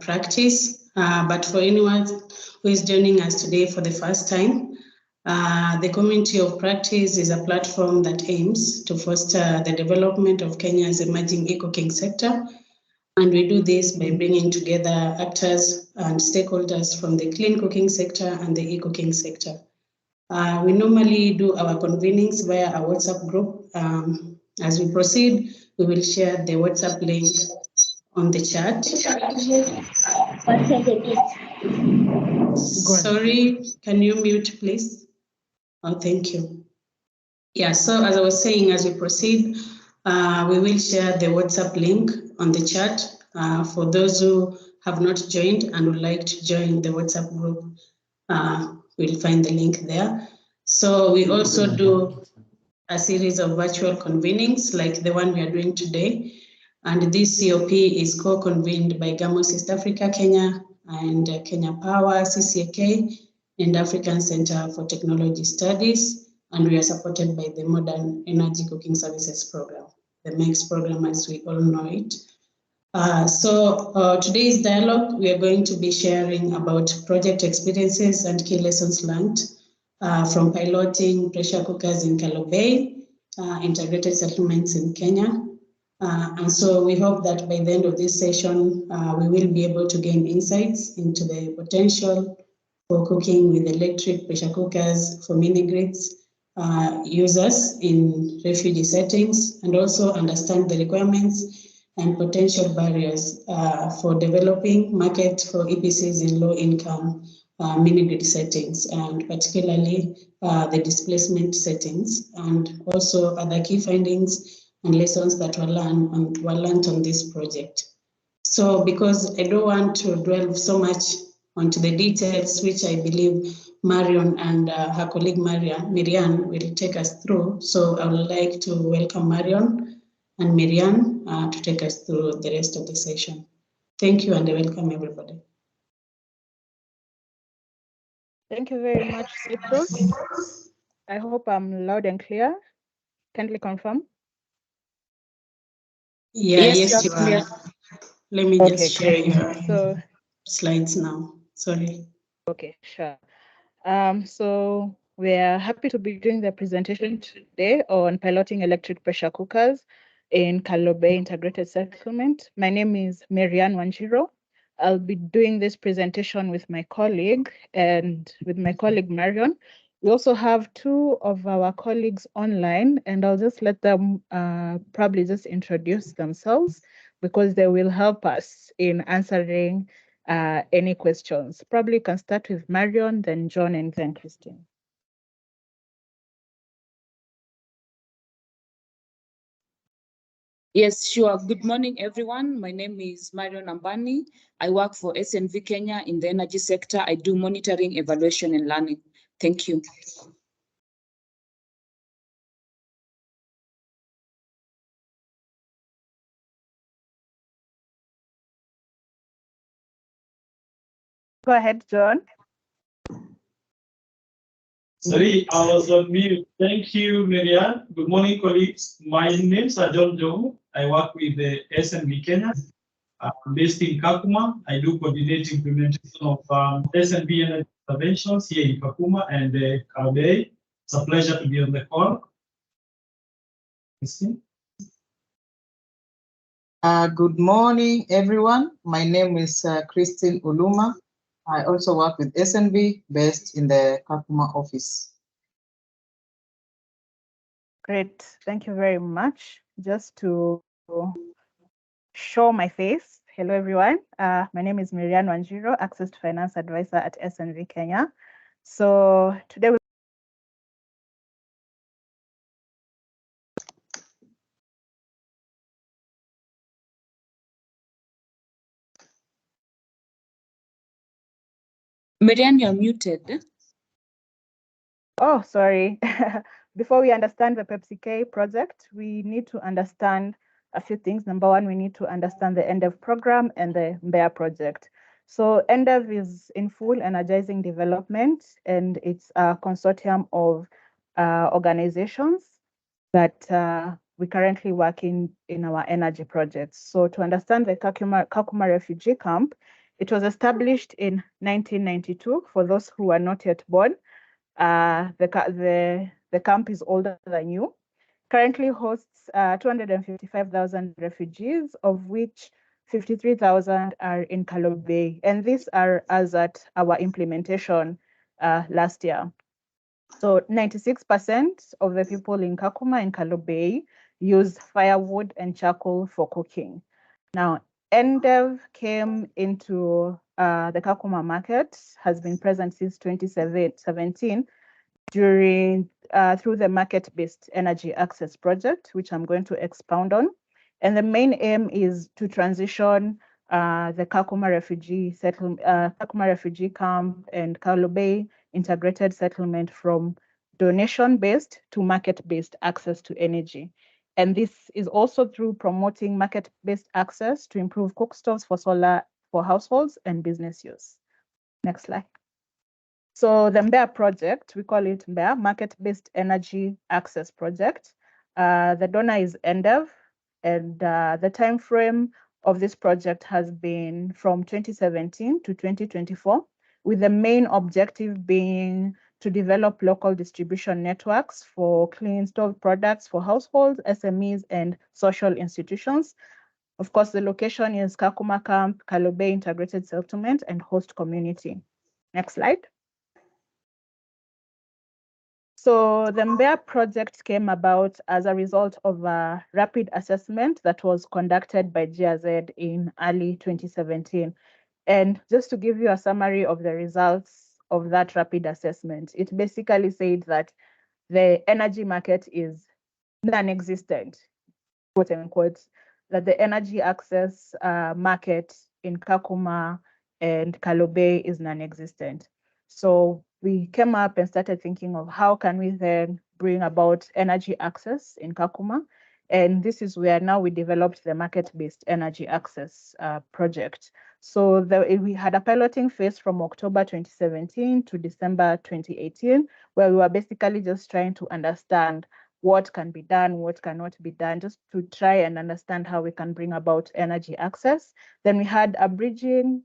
practice, but for anyone who is joining us today for the first time, the Community of Practice is a platform that aims to foster the development of Kenya's emerging eCooking sector. And we do this by bringing together actors and stakeholders from the clean cooking sector and the eCooking sector. We normally do our convenings via our WhatsApp group. As we proceed, we will share the WhatsApp link on the chat. Sorry, can you mute, please? Oh, thank you. Yeah, so as I was saying, as we proceed, we will share the WhatsApp link on the chat for those who have not joined and would like to join the WhatsApp group. We'll find the link there. So we also do a series of virtual convenings like the one we are doing today. And this COP is co-convened by GAMOS East Africa, Kenya, and Kenya Power, CCAK, and African Center for Technology Studies. And we are supported by the Modern Energy Cooking Services Program, the MEX program as we all know it. Today's dialogue, we are going to be sharing about project experiences and key lessons learned from piloting pressure cookers in Kalobeyei Integrated Settlements in Kenya. And so we hope that by the end of this session, we will be able to gain insights into the potential for cooking with electric pressure cookers for mini-grids users in refugee settings, and also understand the requirements and potential barriers for developing market for EPCs in low-income mini-grid settings, and particularly the displacement settings, and also other key findings and lessons that were learned on this project. So because I don't want to dwell so much onto the details, which I believe Marion and her colleague Miriam will take us through. So I would like to welcome Marion and Miriam to take us through the rest of the session. Thank you and welcome everybody. Thank you very much, Cyprus. I hope I'm loud and clear. Kindly confirm. Yeah, yes you are. Let me just share your slides now. Sorry. Okay, sure. So we're happy to be doing the presentation today on piloting electric pressure cookers in Kalobeyei Integrated Settlement. My name is Marianne Wanjiro. I'll be doing this presentation with my colleague Marion. We also have two of our colleagues online, and I'll just let them probably just introduce themselves because they will help us in answering any questions. Probably can start with Marion, then John, and then Christine. Yes, sure. Good morning, everyone. My name is Marion Ambani. I work for SNV Kenya in the energy sector. I do monitoring, evaluation, and learning. Thank you. Go ahead, John. Sorry, I was on mute. Thank you, Marianne. Good morning, colleagues. My name is John Joe. I work with the SNV Kenya. I'm based in Kakuma. I do coordinate implementation of SNV and interventions here in Kakuma and Kalobeyei. It's a pleasure to be on the call. Good morning, everyone. My name is Christine Uluma. I also work with SNV based in the Kakuma office. Great, thank you very much. Just to show my face, hello everyone. My name is Marianne Wanjiro, Access to Finance Advisor at SNV Kenya. So today we Marianne, you're muted. Oh, sorry. Before we understand the PepsiK project, we need to understand a few things. Number one, we need to understand the EnDev program and the Mbeya project. So EnDev is in full energizing development, and it's a consortium of organizations that we currently work in our energy projects. So to understand the Kakuma refugee camp, it was established in 1992. For those who are not yet born, the camp is older than you. Currently hosts 255,000 refugees, of which 53,000 are in Kalobeyei. And these are as at our implementation last year. So 96% of the people in Kakuma and Kalobeyei use firewood and charcoal for cooking. Now, EnDev came into the Kakuma market, has been present since 2017 through the market-based energy access project, which I'm going to expound on. And the main aim is to transition the Kakuma refugee camp and Kalobeyei Integrated Settlement from donation-based to market-based access to energy. And this is also through promoting market-based access to improve cook stoves for solar for households and business use. Next slide. So the MBEA project, we call it MBEA, Market-Based Energy Access Project. The donor is EnDev, and the time frame of this project has been from 2017 to 2024, with the main objective being to develop local distribution networks for clean stove products for households, SMEs, and social institutions. Of course, the location is Kakuma Camp, Kalobeyei Integrated Settlement, and host community. Next slide. So the MBEA project came about as a result of a rapid assessment that was conducted by GRZ in early 2017. And just to give you a summary of the results of that rapid assessment, it basically said that the energy market is non-existent, quote unquote, that the energy access market in Kakuma and Kalobeyei is non-existent. So we came up and started thinking of how can we then bring about energy access in Kakuma. And this is where now we developed the market-based energy access project. So we had a piloting phase from October 2017 to December 2018, where we were basically just trying to understand what can be done, what cannot be done, just to try and understand how we can bring about energy access. Then we had a bridging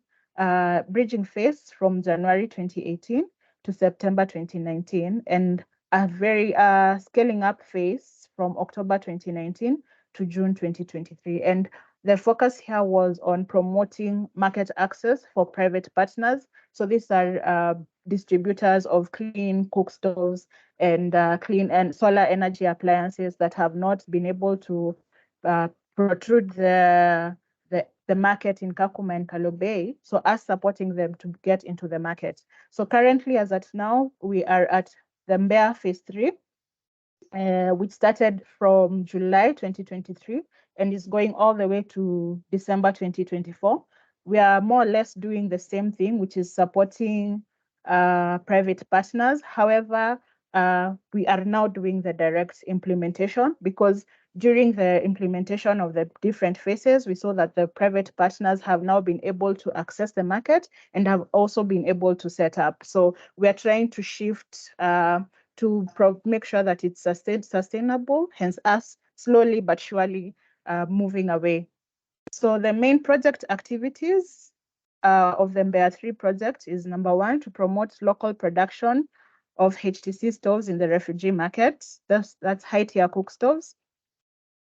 phase from January 2018 to September 2019, and a very scaling up phase from October 2019 to June 2023. And the focus here was on promoting market access for private partners. So these are distributors of clean cook stoves and clean and solar energy appliances that have not been able to protrude the market in Kakuma and Kalobeyei, so us supporting them to get into the market. So currently, as at now, we are at the MBEA phase 3, which started from July 2023 and is going all the way to December 2024. We are more or less doing the same thing, which is supporting private partners. However, we are now doing the direct implementation, because during the implementation of the different phases, we saw that the private partners have now been able to access the market and have also been able to set up. So we are trying to shift to make sure that it's sustainable, hence us slowly but surely moving away. So the main project activities of the MBEA 3 project is, number 1, to promote local production of HTC stoves in the refugee market. That's high-tier cook stoves.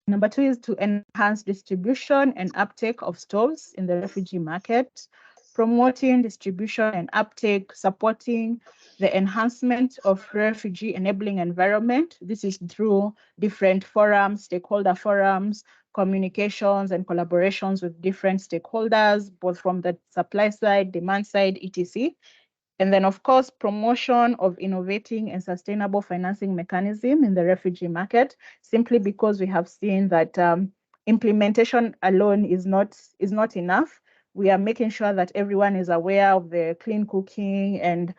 Number 2 is to enhance distribution and uptake of stoves in the refugee market, promoting distribution and uptake, supporting the enhancement of refugee enabling environment. This is through different forums, stakeholder forums, communications and collaborations with different stakeholders, both from the supply side, demand side, etc. And then, of course, promotion of innovating and sustainable financing mechanism in the refugee market, simply because we have seen that implementation alone is not enough. We are making sure that everyone is aware of the clean cooking and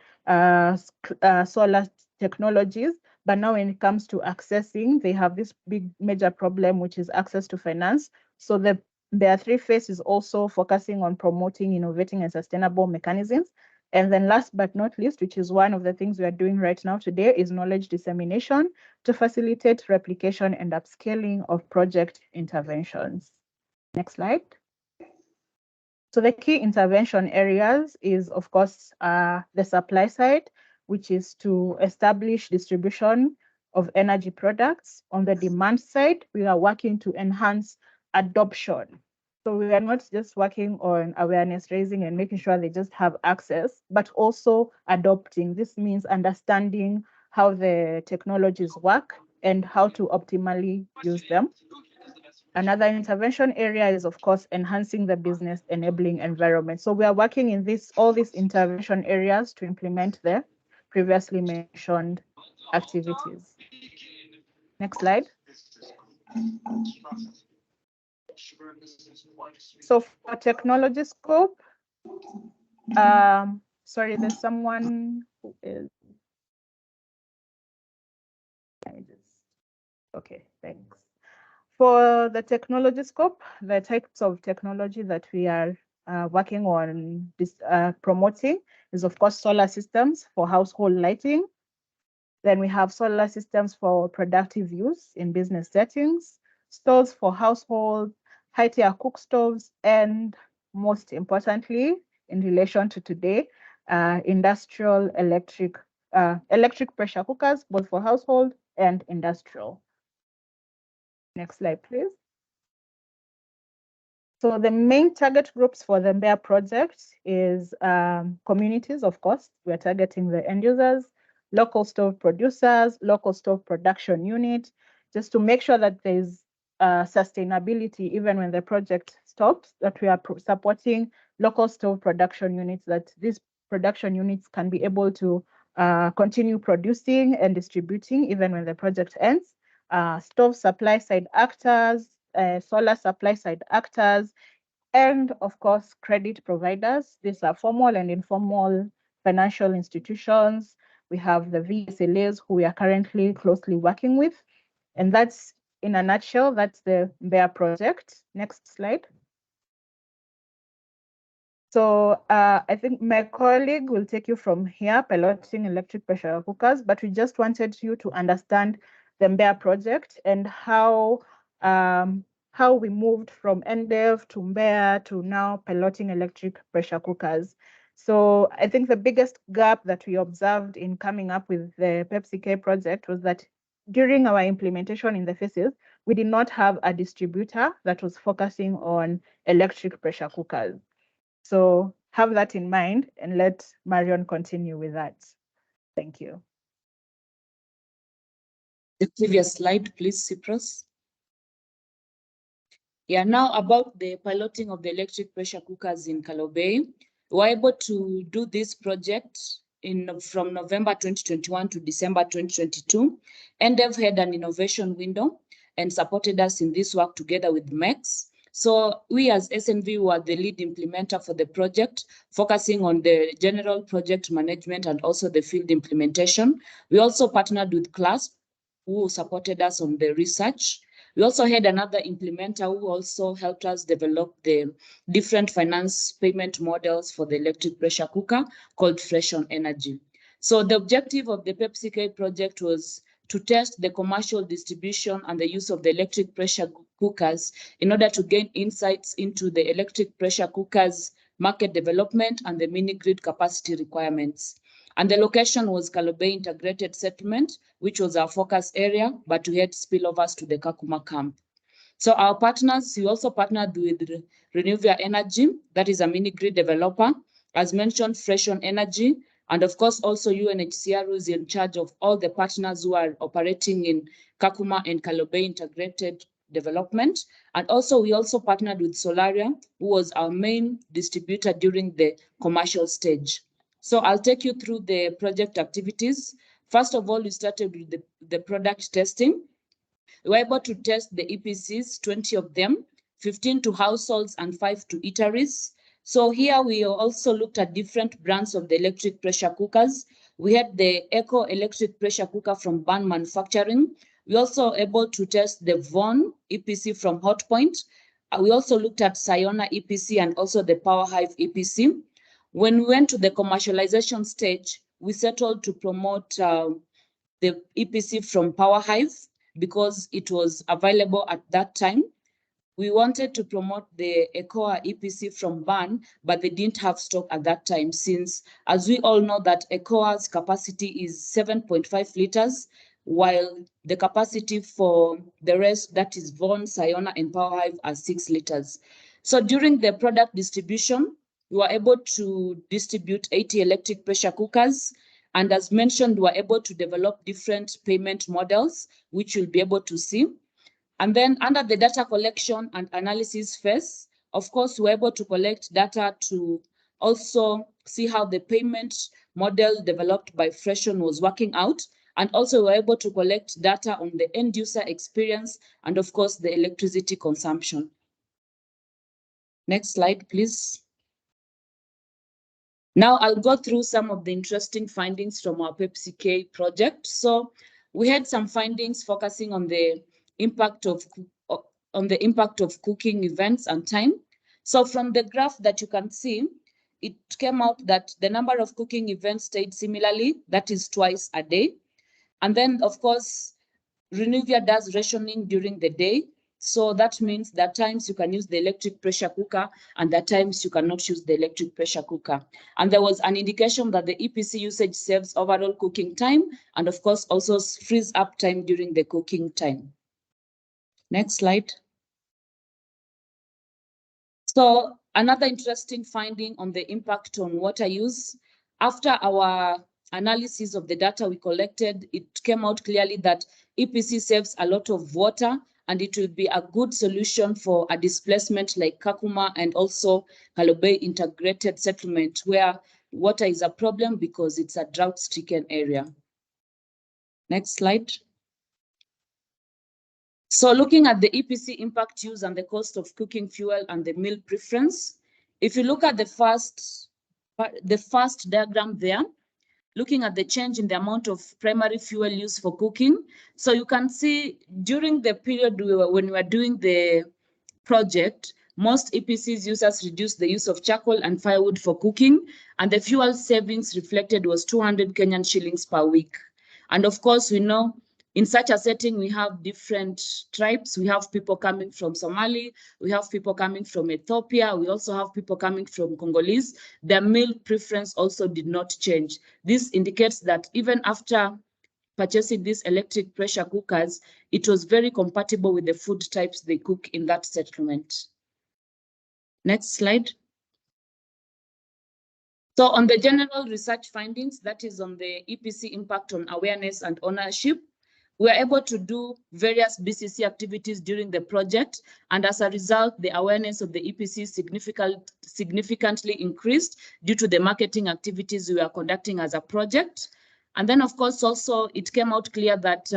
solar technologies. But now when it comes to accessing, they have this big major problem, which is access to finance. So the MBEA 3 phase is also focusing on promoting, innovating, and sustainable mechanisms. And then last but not least, which is one of the things we are doing right now today, is knowledge dissemination to facilitate replication and upscaling of project interventions. Next slide. So the key intervention areas is, of course, the supply side, which is to establish distribution of energy products. On the demand side, we are working to enhance adoption. So we are not just working on awareness raising and making sure they just have access, but also adopting. This means understanding how the technologies work and how to optimally use them. Another intervention area is, of course, enhancing the business enabling environment. So we are working in all these intervention areas to implement the previously mentioned activities. Next slide. So for technology scope, sorry, there's someone who is, okay, thanks. For the technology scope, the types of technology that we are working on promoting is, of course, solar systems for household lighting. Then we have solar systems for productive use in business settings, stoves for household, high-tier cook stoves, and most importantly, in relation to today, industrial electric pressure cookers, both for household and industrial. Next slide, please. So the main target groups for the MBEA project is communities, of course. We're targeting the end users, local stove producers, local stove production unit, just to make sure that there's sustainability even when the project stops, that we are supporting local stove production units, that these production units can be able to continue producing and distributing even when the project ends. Stove supply side actors, solar supply side actors, and of course, credit providers. These are formal and informal financial institutions. We have the VSLAs who we are currently closely working with. And that's, in a nutshell, that's the MBEA project. Next slide. So I think my colleague will take you from here, piloting electric pressure cookers, but we just wanted you to understand the MBEA project and how we moved from EnDev to MBEA to now piloting electric pressure cookers. So I think the biggest gap that we observed in coming up with the PepsiK project was that during our implementation in the phases, we did not have a distributor that was focusing on electric pressure cookers. So have that in mind and let Marion continue with that. Thank you. The previous slide, please, Cyprus. Yeah, now about the piloting of the electric pressure cookers in Kalobeyei. We were able to do this project from November 2021 to December 2022. EnDev had an innovation window and supported us in this work together with MEX. So we as SNV were the lead implementer for the project, focusing on the general project management and also the field implementation. We also partnered with CLASP, who supported us on the research. We also had another implementer who also helped us develop the different finance payment models for the electric pressure cooker called Fresh on Energy. So the objective of the PepsiK project was to test the commercial distribution and the use of the electric pressure cookers in order to gain insights into the electric pressure cookers market development and the mini grid capacity requirements. And the location was Kalobeyei Integrated Settlement, which was our focus area, but we had spillovers to the Kakuma camp. So our partners, we also partnered with EnDev Energy, that is a mini grid developer, as mentioned, Fresh on Energy, and of course also UNHCR, who is in charge of all the partners who are operating in Kakuma and Kalobeyei Integrated Development. And also we also partnered with Solaria, who was our main distributor during the commercial stage. So I'll take you through the project activities. First of all, we started with the product testing. We were able to test the EPCs, 20 of them, 15 to households and 5 to eateries. So here we also looked at different brands of the electric pressure cookers. We had the Eco electric pressure cooker from Ban Manufacturing. We also able to test the Von EPC from Hotpoint. We also looked at Sayona EPC and also the Power Hive EPC. When we went to the commercialization stage, we settled to promote the EPC from Power Hive because it was available at that time. We wanted to promote the ECOA EPC from BAN, but they didn't have stock at that time, since, as we all know, that ECOA's capacity is 7.5 liters, while the capacity for the rest, that is Vaughan, Sayona, and Power Hive, are 6 liters. So during the product distribution, we were able to distribute 80 electric pressure cookers. And as mentioned, we were able to develop different payment models, which you'll be able to see. And then under the data collection and analysis phase, of course, we're able to collect data to also see how the payment model developed by Freshon was working out. And also we're able to collect data on the end user experience and of course the electricity consumption. Next slide, please. Now I'll go through some of the interesting findings from our PepsiK project. So we had some findings focusing on the impact of cooking events and time. So from the graph that you can see, it came out that the number of cooking events stayed similarly, that is twice a day. And then of course, Renuvia does rationing during the day. So that means that times you can use the electric pressure cooker and at times you cannot use the electric pressure cooker. And there was an indication that the EPC usage saves overall cooking time and of course also frees up time during the cooking time. Next slide. So another interesting finding on the impact on water use. After our analysis of the data we collected, it came out clearly that EPC saves a lot of water and it will be a good solution for a displacement like Kakuma and also Kalobeyei Integrated Settlement, where water is a problem because it's a drought-stricken area. Next slide. So looking at the EPC impact use and the cost of cooking fuel and the meal preference, if you look at the first diagram there, looking at the change in the amount of primary fuel used for cooking. So you can see during the period when we were doing the project, most EPCs users reduced the use of charcoal and firewood for cooking, and the fuel savings reflected was 200 Kenyan shillings per week. And of course, we know in such a setting, we have different tribes. We have people coming from Somali. We have people coming from Ethiopia. We also have people coming from Congolese. Their meal preference also did not change. This indicates that even after purchasing these electric pressure cookers, it was very compatible with the food types they cook in that settlement. Next slide. So on the general research findings, that is on the EPC impact on awareness and ownership, we were able to do various BCC activities during the project, and as a result, the awareness of the EPC significantly increased due to the marketing activities we were conducting as a project. And then, of course, also it came out clear that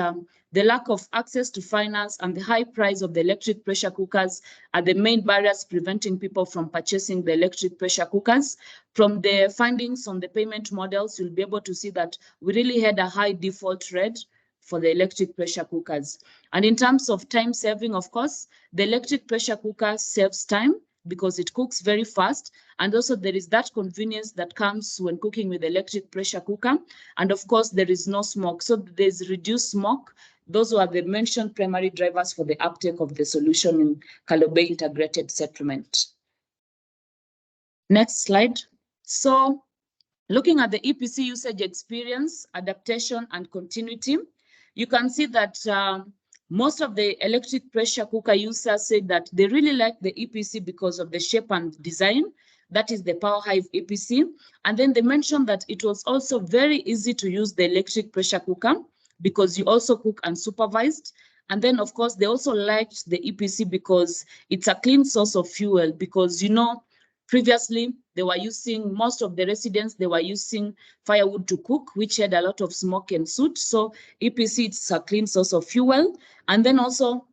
the lack of access to finance and the high price of the electric pressure cookers are the main barriers preventing people from purchasing the electric pressure cookers. From the findings on the payment models, you'll be able to see that we really had a high default rate for the electric pressure cookers. And in terms of time saving, of course, the electric pressure cooker saves time because it cooks very fast. And also there is that convenience that comes when cooking with electric pressure cooker. And of course, there is no smoke. So there's reduced smoke. Those were the mentioned primary drivers for the uptake of the solution in Kalobeyei Integrated Settlement. Next slide. So looking at the EPC usage experience, adaptation, and continuity, you can see that most of the electric pressure cooker users said that they really like the EPC because of the shape and design. That is the Power Hive EPC. And then they mentioned that it was also very easy to use the electric pressure cooker because you also cook unsupervised. And then, of course, they also liked the EPC because it's a clean source of fuel because, you know, previously, most of the residents, they were using firewood to cook, which had a lot of smoke and soot. So EPC, it's a clean source of fuel. And then also,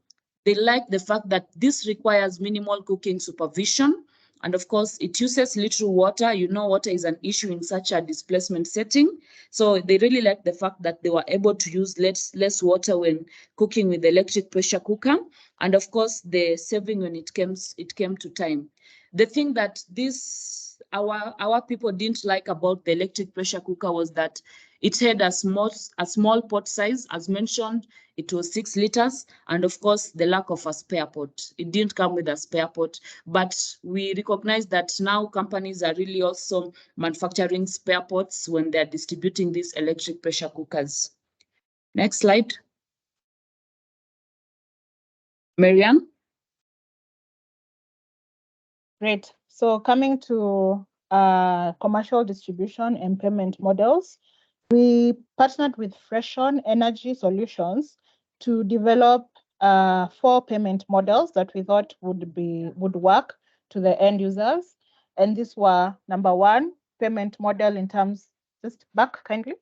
they like the fact that this requires minimal cooking supervision. And of course, it uses little water. You know, water is an issue in such a displacement setting. So they really like the fact that they were able to use less water when cooking with the electric pressure cooker. And of course, the saving when it came to time. The thing that this our people didn't like about the electric pressure cooker was that it had a small pot size. As mentioned, it was 6 liters, and of course the lack of a spare pot. It didn't come with a spare pot, but we recognize that now companies are really also manufacturing spare pots when they're distributing these electric pressure cookers. Next slide. Marianne? Great. So coming to commercial distribution and payment models, we partnered with Freshon Energy Solutions to develop 4 payment models that we thought would work to the end users. And these were, number 1, payment model in terms, just back kindly.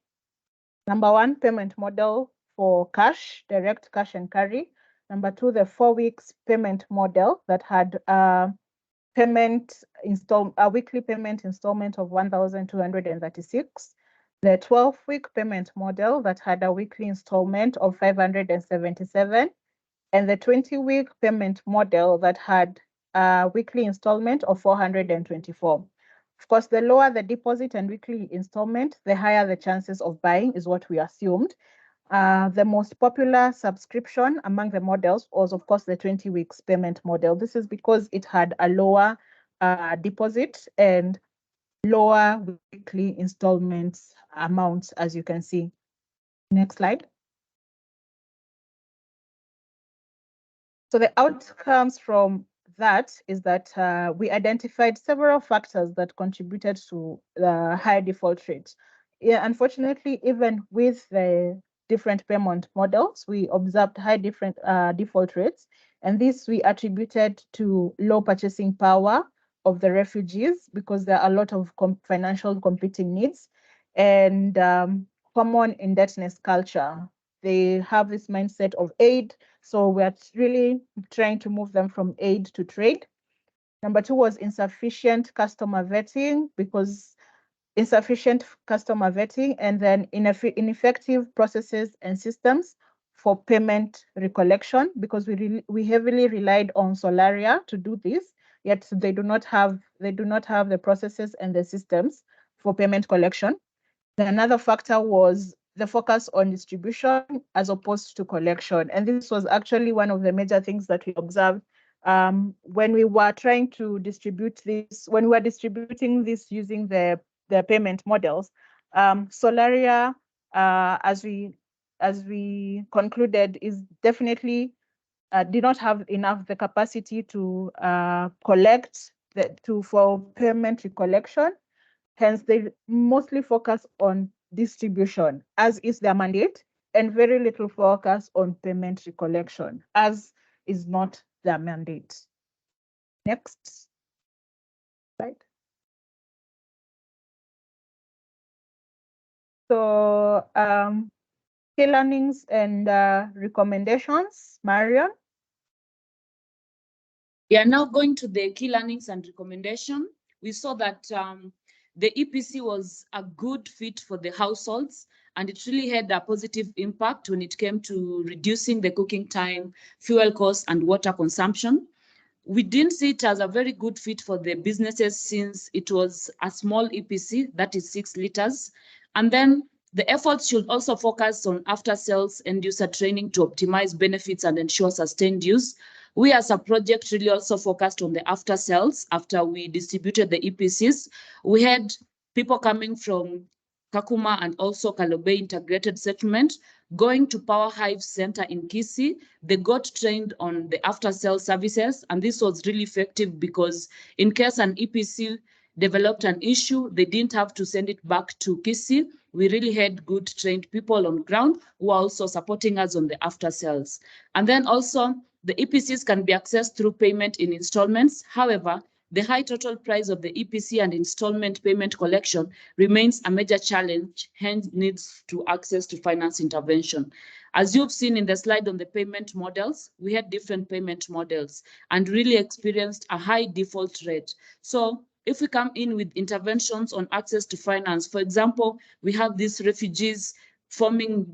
Number 1, payment model for cash, direct cash and carry. Number 2, the 4 weeks payment model that had a weekly payment installment of 1,236. The 12-week payment model that had a weekly installment of 577, and the 20-week payment model that had a weekly installment of 424. Of course, the lower the deposit and weekly installment, the higher the chances of buying is what we assumed. The most popular subscription among the models was, of course, the 20 weeks payment model. This is because it had a lower deposit and lower weekly installments amounts, as you can see. Next slide. So the outcomes from that is that we identified several factors that contributed to the high default rate. Yeah, unfortunately, even with the different payment models, we observed high default rates, and this we attributed to low purchasing power of the refugees because there are a lot of financial competing needs, and common indebtedness culture. They have this mindset of aid, so we're really trying to move them from aid to trade. Number 2 was insufficient customer vetting, because insufficient customer vetting, and then ineffective processes and systems for payment recollection, because we heavily relied on Solaria to do this, yet they do not have the processes and the systems for payment collection. Then another factor was the focus on distribution as opposed to collection, and this was actually one of the major things that we observed when we were trying to distribute this, when we were distributing this using the payment models. Solaria, as we concluded, is definitely did not have enough the capacity to collect for payment recollection. Hence, they mostly focus on distribution, as is their mandate, and very little focus on payment recollection, as is not their mandate. Next slide. So key learnings and recommendations, Marion. We are now going to the key learnings and recommendation. We saw that the EPC was a good fit for the households, and it really had a positive impact when it came to reducing the cooking time, fuel costs, and water consumption. We didn't see it as a very good fit for the businesses since it was a small EPC, that is 6 liters. And then the efforts should also focus on after-sales and user training to optimize benefits and ensure sustained use. We as a project really also focused on the after-sales. After we distributed the EPCs, we had people coming from Kakuma and also Kalobeyei Integrated Settlement going to Power Hive Center in Kisii. They got trained on the after-sales services, and this was really effective because in case an EPC developed an issue, they didn't have to send it back to Kisii. We really had good trained people on ground who are also supporting us on the after-sales. And then also the EPCs can be accessed through payment in installments. However, the high total price of the EPC and installment payment collection remains a major challenge, hence needs to access to finance intervention. As you've seen in the slide on the payment models, we had different payment models and really experienced a high default rate. So if we come in with interventions on access to finance, for example, we have these refugees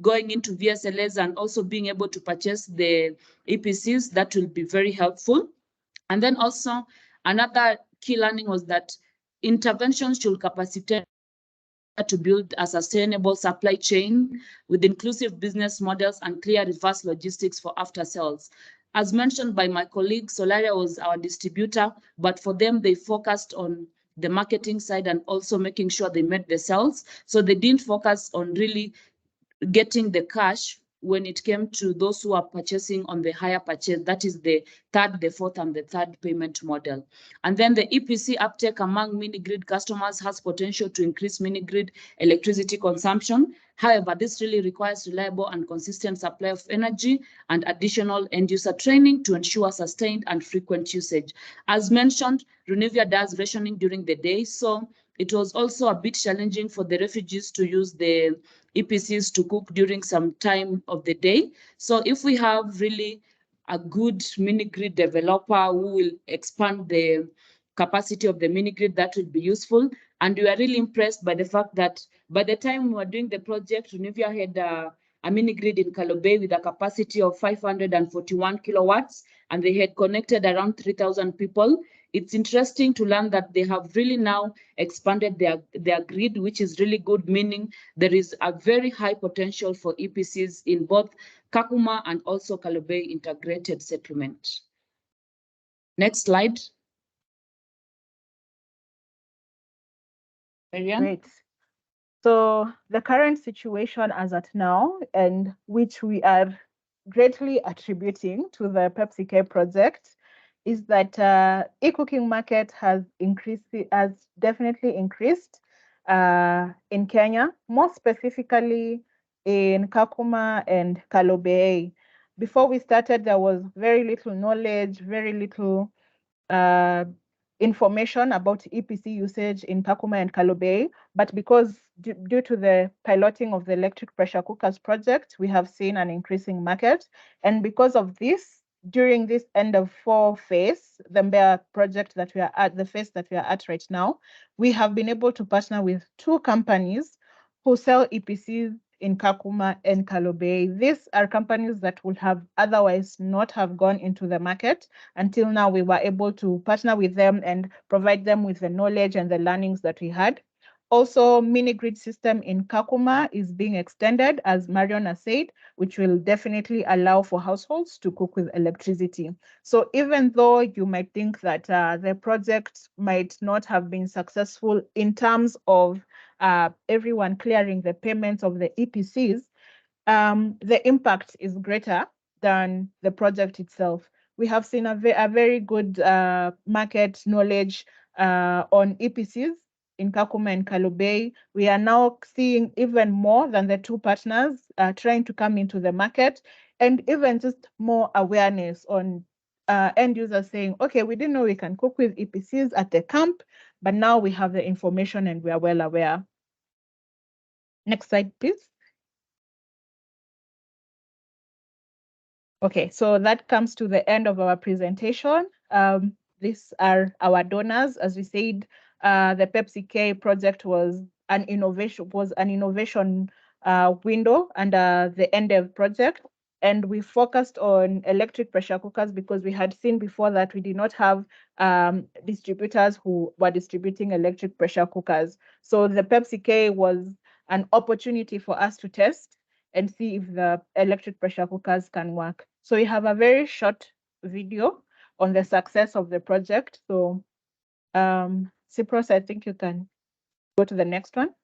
going into VSLAs and also being able to purchase the EPCs, that will be very helpful. And then also another key learning was that interventions should capacitate to build a sustainable supply chain with inclusive business models and clear reverse logistics for after sales. As mentioned by my colleague, Solaria was our distributor, but for them, they focused on the marketing side and also making sure they made the sales. So they didn't focus on really getting the cash when it came to those who are purchasing on the higher purchase. That is the third, the fourth, and the third payment model. And then the EPC uptake among mini-grid customers has potential to increase mini-grid electricity consumption. However, this really requires reliable and consistent supply of energy and additional end-user training to ensure sustained and frequent usage. As mentioned, Renewia does rationing during the day, so it was also a bit challenging for the refugees to use the EPCs to cook during some time of the day. So if we have really a good mini-grid developer who will expand the capacity of the mini-grid, that would be useful. And we are really impressed by the fact that by the time we were doing the project, Renewia had a mini-grid in Kalobeyei with a capacity of 541 kilowatts, and they had connected around 3,000 people. It's interesting to learn that they have really now expanded their grid, which is really good, meaning there is a very high potential for EPCs in both Kakuma and also Kalobeyei Integrated Settlement. Next slide. Marianne? Great. So the current situation as at now, and which we are greatly attributing to the PepsiK project, is that eCooking market has definitely increased in Kenya, more specifically in Kakuma and Kalobeyei. Before we started, there was very little knowledge, very little information about EPC usage in Kakuma and Kalobeyei, but because due to the piloting of the electric pressure cookers project, we have seen an increasing market. And because of this, during this end of 4 phase, the Mbeya project that we are at, the phase that we are at right now, we have been able to partner with 2 companies who sell EPCs in Kakuma and Kalobeyei. These are companies that would have otherwise not have gone into the market. Until now, we were able to partner with them and provide them with the knowledge and the learnings that we had. Also, mini-grid system in Kakuma is being extended, as Marion has said, which will definitely allow for households to cook with electricity. So even though you might think that the project might not have been successful in terms of everyone clearing the payments of the EPCs, the impact is greater than the project itself. We have seen a very good market knowledge on EPCs in Kakuma and Kalobeyei. We are now seeing even more than the 2 partners trying to come into the market, and even just more awareness on end users saying, okay, we didn't know we can cook with EPCs at the camp, but now we have the information and we are well aware. Next slide, please. Okay, so that comes to the end of our presentation. These are our donors. As we said, the PepsiK project was an innovation window under the EnDev project, and we focused on electric pressure cookers because we had seen before that we did not have distributors who were distributing electric pressure cookers. So the PepsiK was an opportunity for us to test and see if the electric pressure cookers can work. So we have a very short video on the success of the project. So Cyprus, I think you can go to the next one.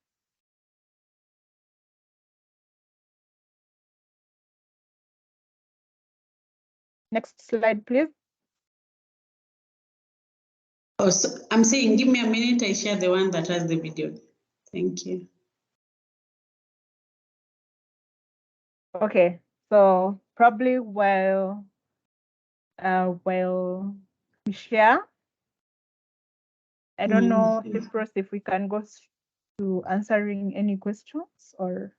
Next slide, please. Oh, so I'm saying, give me a minute, I share the one that has the video. Thank you. Okay, so probably while we share, I don't know, Cyprus, if we can go to answering any questions or.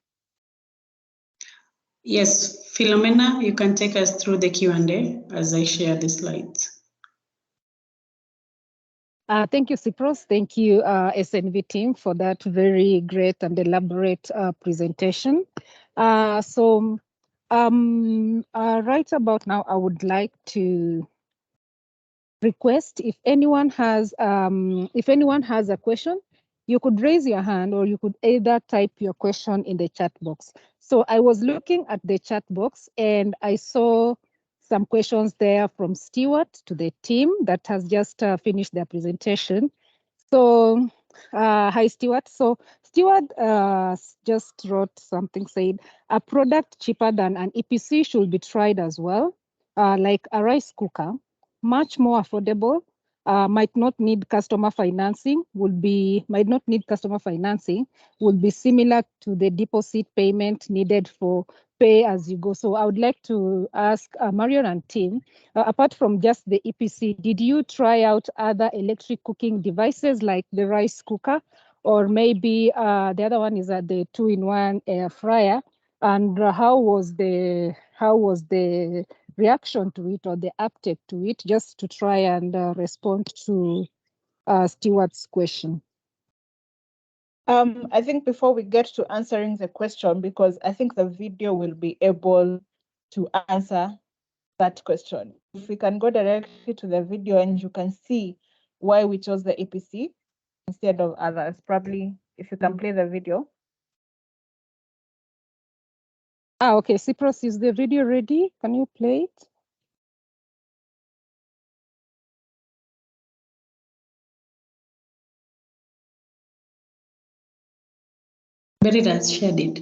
Yes, Philomena, you can take us through the Q&A as I share the slides. Thank you, Cyprus. Thank you, SNV team, for that very great and elaborate presentation. Right about now, I would like to request if anyone has a question, you could raise your hand or you could either type your question in the chat box. So I was looking at the chat box and I saw some questions there from Stewart to the team that has just finished their presentation. So hi, Stewart. So Stewart just wrote something, said, a product cheaper than an EPC should be tried as well, like a rice cooker, much more affordable, might not need customer financing, would be similar to the deposit payment needed for pay as you go. So I would like to ask Marion and team, apart from just the EPC, did you try out other electric cooking devices like the rice cooker, or maybe the other one is the 2-in-1 air fryer? And how was the reaction to it or the uptake to it, just to try and respond to Stewart's question? I think before we get to answering the question, because I think the video will be able to answer that question. If we can go directly to the video and you can see why we chose the EPC instead of others. Probably if you can play the video. Okay, Cyprus, is the video ready? Can you play it? Beryl has shared it.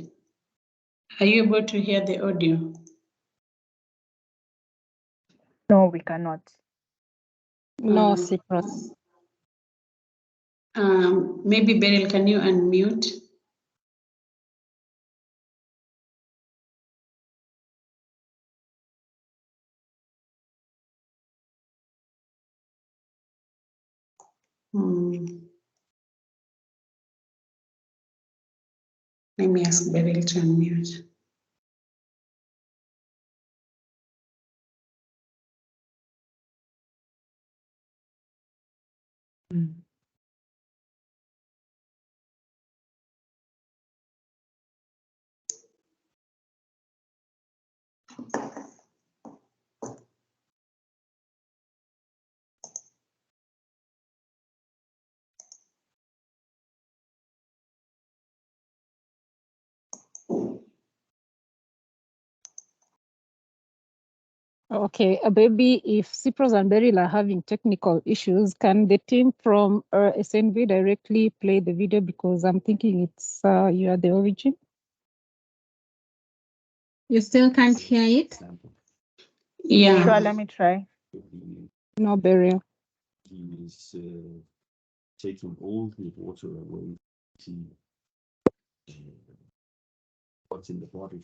Are you able to hear the audio? No, we cannot. No, Cyprus. Maybe Beryl, can you unmute? Let me ask Beryl to unmute. Okay, baby, if Cyprus and Beryl are having technical issues, can the team from SNV directly play the video, because I'm thinking it's you are the origin? You still can't hear it? Yeah. Sure, let me try. No, Beryl. He is taking all the water away to what's in the body,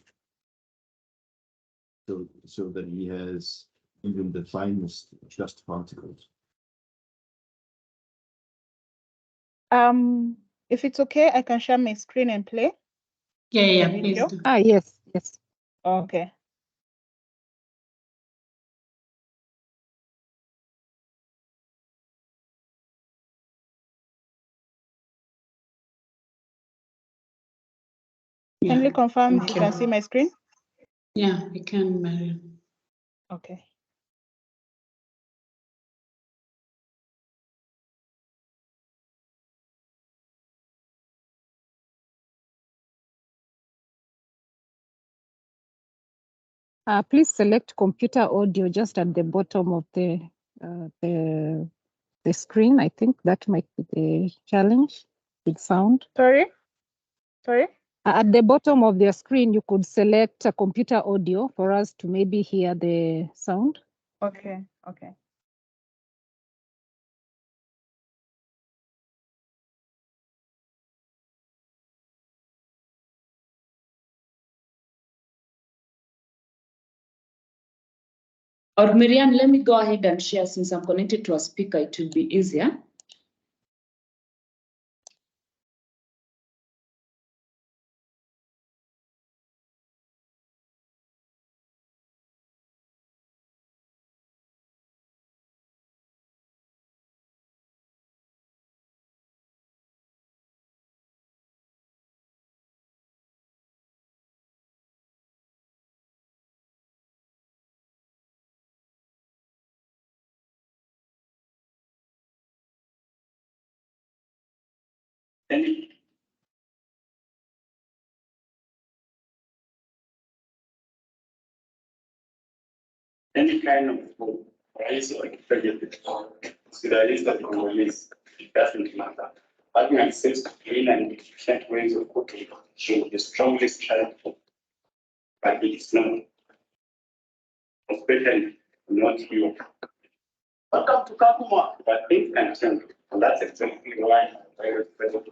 so that he has even the finest dust particles. If it's okay, I can share my screen and play. Yeah, the please video. do. Yes. Okay. Kindly confirm if you can see my screen. Yeah, we can, Beryl. Okay. Please select computer audio just at the bottom of the screen. I think that might be the challenge with sound. Sorry? At the bottom of the screen, you could select a computer audio for us to maybe hear the sound. Okay. Or Miriam, let me go ahead and share. Since I'm connected to a speaker, it will be easier. any kind of food, rice or vegetable, cereals that Congolese, it doesn't matter. Having access to clean and efficient ways of cooking should be strongly strived for, but it is not, especially not here. Welcome to Kakuma, but things can change, and that's exactly why I was present.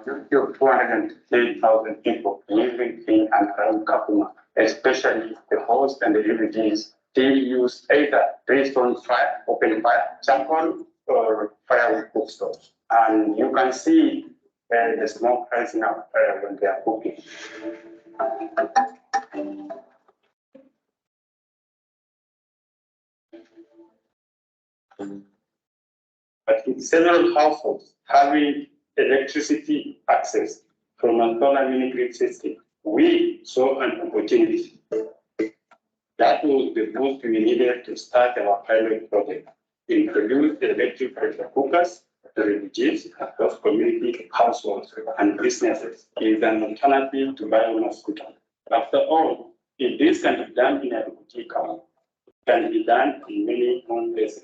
Of 210,000 people living in and around Kakuma, especially the host and the refugees, still use either based on fire, open fire, charcoal, or firewood cook stoves. And you can see the smoke rising up when they are cooking. But in several households, having electricity access from a solar mini grid system, we saw an opportunity. That was the boost we needed to start our pilot project, introduce electric pressure cookers to refugees across community households and businesses is an alternative to biomass cooking. After all, if this can be done in a refugee camp, it can be done in many home places.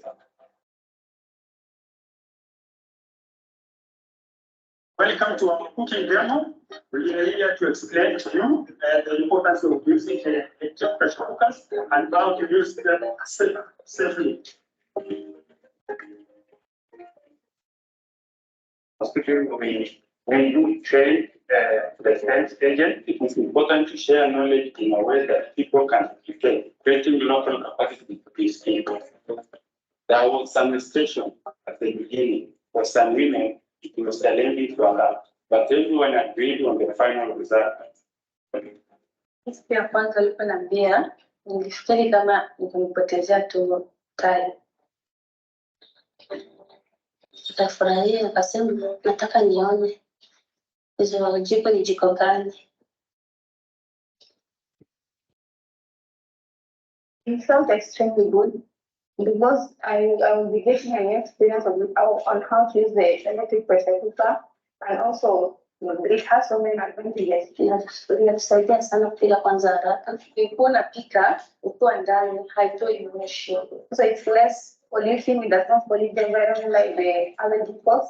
Welcome to our cooking demo. We are here to explain to you the importance of using electric pressure cookers and how to use them safely. When you train the sales agent, it is important to share knowledge in a way that people can replicate, creating local capacity to these people. There was some restriction at the beginning for some women. It was challenging to adapt, but everyone agreed on the final result. Siku ya kwanza aliponiambia nilifikiri kama nikunipotezea tu tayari. Nikafurahia, nikasema nataka nione hizo jiko ni jiko gani. It felt extremely good because I will be getting an experience on how to use the electric pressure cooker, and also it has so many advantages. Inatusaidia sana kupika kwanza haraka. Ukiwa unapika ukiwa ndani haitoi moshi. So it's less pollution, it does not pollute the environment like the other jikos,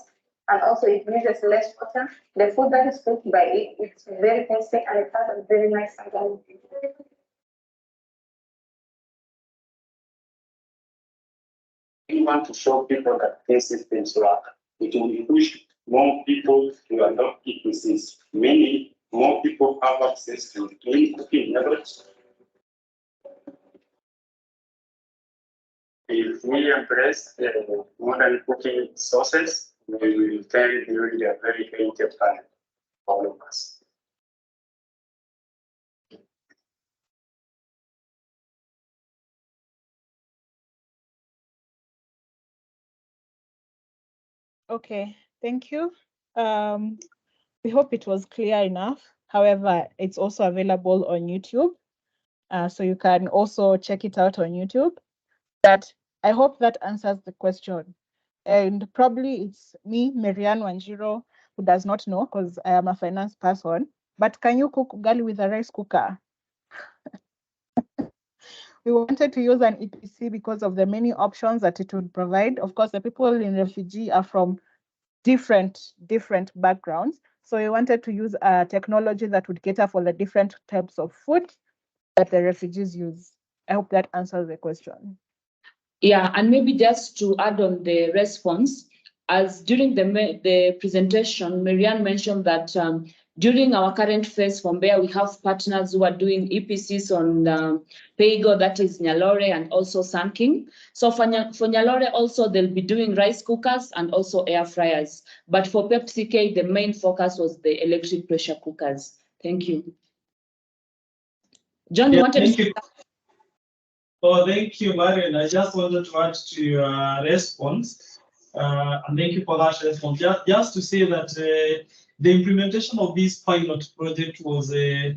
and also it uses less water. The food that is cooked by it, it's very tasty and it has a very nice aroma. We want to show people that these systems work. It will push more people to adopt EPCs. Many more people have access to clean cooking methods. If we embrace the modern cooking sources, we will turn during a very creative time for all of us. Okay, thank you. We hope it was clear enough. However, it's also available on YouTube. So you can also check it out on YouTube. But I hope that answers the question. And probably it's me, Marianne Wanjiro, who does not know because I am a finance person. But can you cook ugali with a rice cooker? We wanted to use an EPC because of the many options that it would provide. Of course, the people in refugee are from different backgrounds. So we wanted to use a technology that would cater for the different types of food that the refugees use. I hope that answers the question. Yeah, and maybe just to add on the response, as during the presentation, Marianne mentioned that during our current phase from where we have partners who are doing EPCs on Peigo, that is Nyalore, and also Sanking. So for Nyalore also, they'll be doing rice cookers and also air fryers. But for PepsiK, the main focus was the electric pressure cookers. Thank you. John, you wanted thank to... you. Oh, thank you, Marian. I just wanted to add to your response. And thank you for that response. Just to say that the implementation of this pilot project was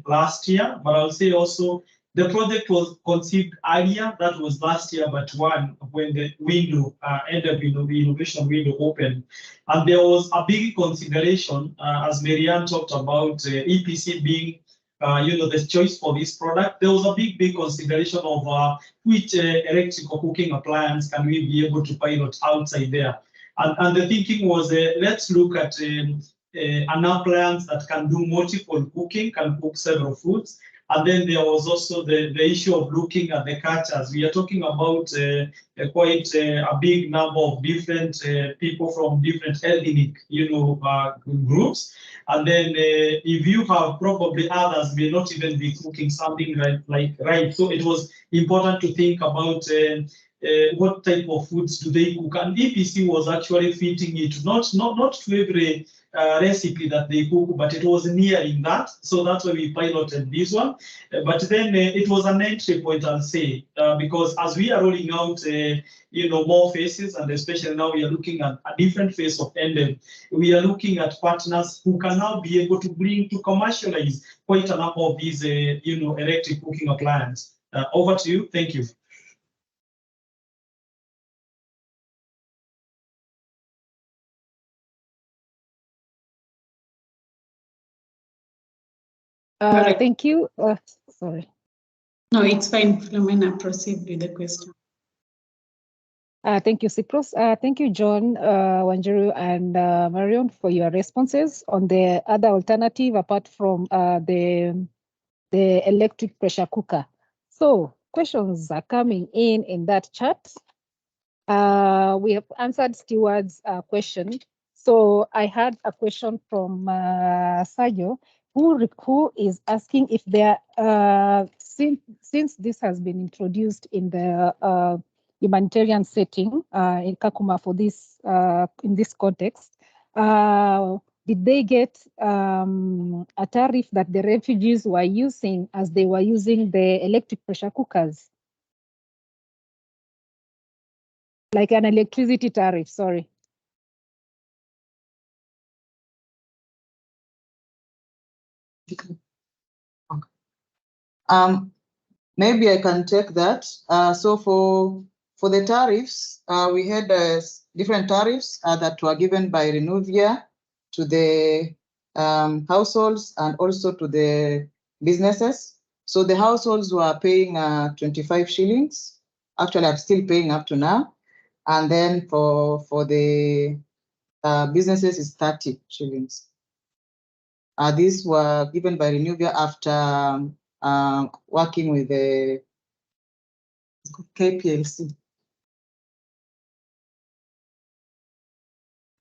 last year, but I'll say also the project was conceived earlier. That was last year, but when the window, EnDev Innovation Window opened. And there was a big consideration, as Marianne talked about, EPC being the choice for this product. There was a big consideration of which electrical cooking appliance can we be able to pilot outside there. And the thinking was, let's look at an appliance that can do multiple cooking, can cook several foods. And then there was also the issue of looking at the cultures. We are talking about quite a big number of different people from different ethnic, groups. And then if you have probably others may not even be cooking something right. So it was important to think about what type of foods do they cook, and EPC was actually fitting it, not to every recipe that they cook, but it was nearing that. So that's why we piloted this one. But then it was an entry point, I'll say, because as we are rolling out, more phases, and especially now we are looking at a different phase of EnDev, we are looking at partners who can now be able to bring to commercialize quite a number of these, electric cooking appliances. Over to you. Thank you. Thank you. Sorry. No, it's fine. Philomena, proceed with the question. Thank you, Cyprus. Thank you, John, Wanjiru, and Marion, for your responses on the other alternative apart from the electric pressure cooker. So questions are coming in that chat. We have answered Stewart's question. So I had a question from Sajo, who is asking if there, since this has been introduced in the humanitarian setting in Kakuma for this in this context, did they get a tariff that the refugees were using as they were using the electric pressure cookers? Like an electricity tariff, sorry. Maybe I can take that. So for the tariffs, we had different tariffs that were given by Renuvia to the households and also to the businesses. So the households were paying 25 shillings. Actually, I'm still paying up to now. And then for the businesses is 30 shillings. These were given by Renuvia after working with the KPLC.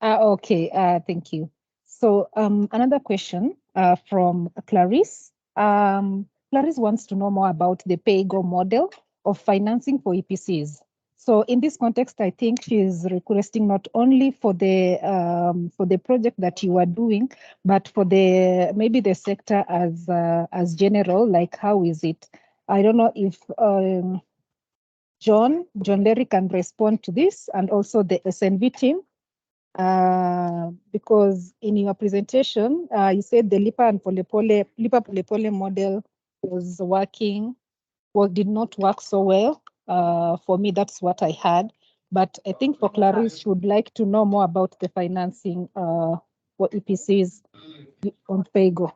Okay, thank you. So another question from Clarice. Clarice wants to know more about the pay-go model of financing for EPCs. So in this context, I think she's requesting not only for the project that you are doing, but for maybe the sector as general, like how is it? I don't know if John Larry can respond to this, and also the SNV team. Because in your presentation, you said the Lipa Polepole model was working, did not work so well. For me, that's what I had. But I think for Clarice, she would like to know more about the financing for EPCs on PAYGO.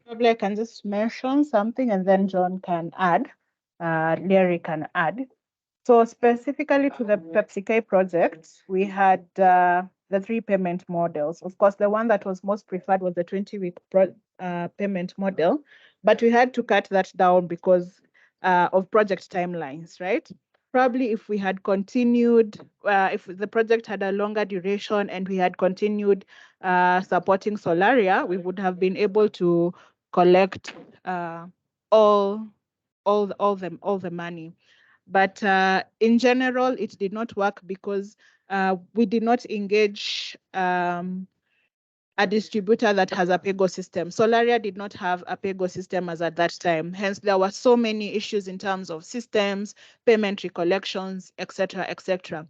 Probably I can just mention something and then John can add, Larry can add. So specifically to the PepsiK project, we had the 3 payment models. Of course, the one that was most preferred was the 20-week payment model, but we had to cut that down because of project timelines, right? Probably if we had continued, if the project had a longer duration and we had continued supporting Solaria, we would have been able to collect all the money. But in general, it did not work because we did not engage a distributor that has a PAYGO system. Solaria did not have a PAYGO system as at that time. Hence, there were so many issues in terms of systems, payment recollections, etc., etc.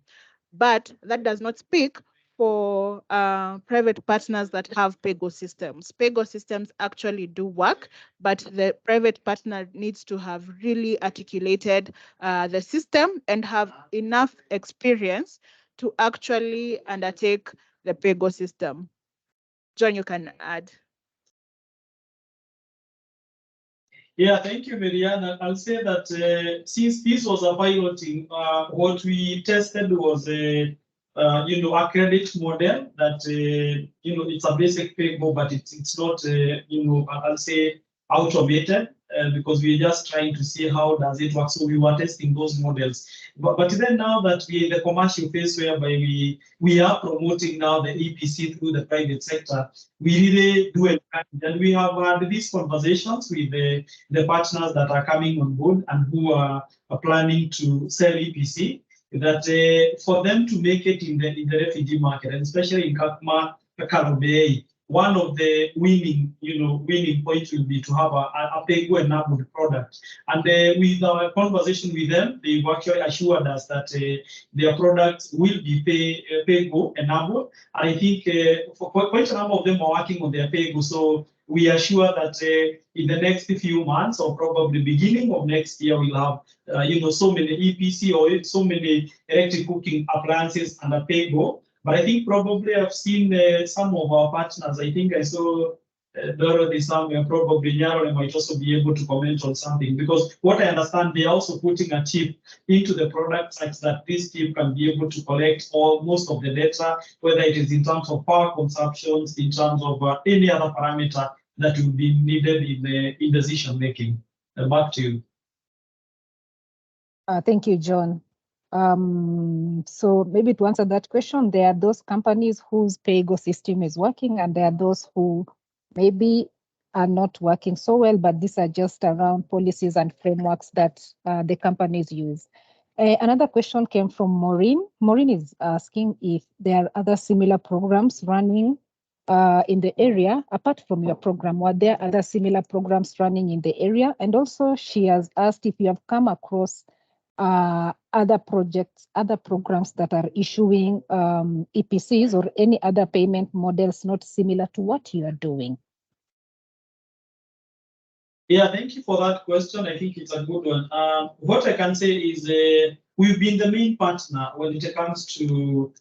But that does not speak for private partners that have PEGO systems. PEGO systems actually do work, but the private partner needs to have really articulated the system and have enough experience to actually undertake the PEGO system. John, you can add. Yeah, thank you, Marianne. I'll say that since this was a piloting, what we tested was a a credit model that it's a basic PEGO, but it's not I'll say automated because we're just trying to see how does it work. So we were testing those models, but then now that we're in the commercial phase whereby we are promoting now the EPC through the private sector, we really do it, and we have had these conversations with the partners that are coming on board and who are planning to sell EPC, that for them to make it in the refugee market, and especially in Kalobeyei, one of the winning points will be to have a PEGO enabled product. And with our conversation with them, they've actually assured us that their products will be PEGO enabled. And I think for quite a number of them are working on their PEGO. So we are sure that in the next few months or probably beginning of next year, we'll have so many EPC or so many electric cooking appliances and a PEGO. But I think probably I've seen some of our partners. I think I saw Dorothy somewhere, probably Nyaro might also be able to comment on something, because what I understand, they're also putting a chip into the product such that this chip can be able to collect most of the data, whether it is in terms of power consumptions, in terms of any other parameter that will be needed in decision making. Back to you. Thank you, John. So maybe to answer that question, there are those companies whose PEGO system is working, and there are those who maybe are not working so well, but these are just around policies and frameworks that the companies use. Another question came from Maureen. Maureen is asking if there are other similar programs running in the area, apart from your program. Were there other similar programs running in the area? And also she has asked if you have come across other projects, other programs that are issuing EPCs or any other payment models not similar to what you are doing. Yeah, thank you for that question. I think it's a good one. What I can say is we've been the main partner when it comes to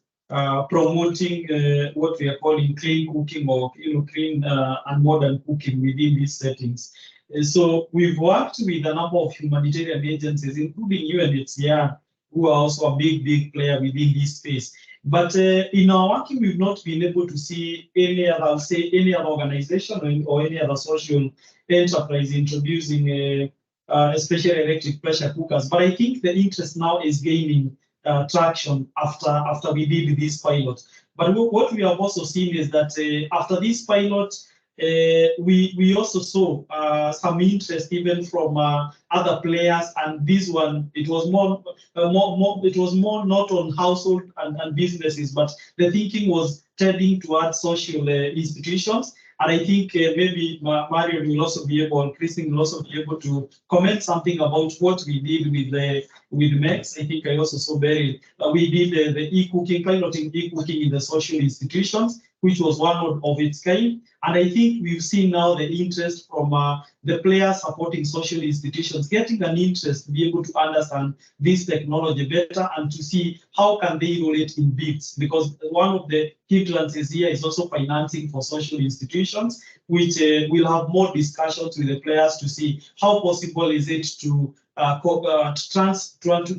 promoting what we are calling clean cooking or clean and modern cooking within these settings. So we've worked with a number of humanitarian agencies, including UNHCR, who are also a big player within this space. But in our working, we've not been able to see any other, any other organization or any other social enterprise introducing especially electric pressure cookers. But I think the interest now is gaining traction after we did this pilot. But what we have also seen is that after this pilot, we also saw some interest even from other players, and this one it was more not on household and businesses, but the thinking was tending towards social institutions. And I think maybe Marion will also be able, Christine will also be able to comment something about what we did with MEX. I think I also saw Beryl. We did the eCooking, piloting eCooking in the social institutions, which was one of its kind. And I think we've seen now the interest from the players supporting social institutions, getting an interest to be able to understand this technology better and to see how can they roll it in bits. Because one of the hindrances here is also financing for social institutions, which we'll have more discussions with the players to see how possible is it to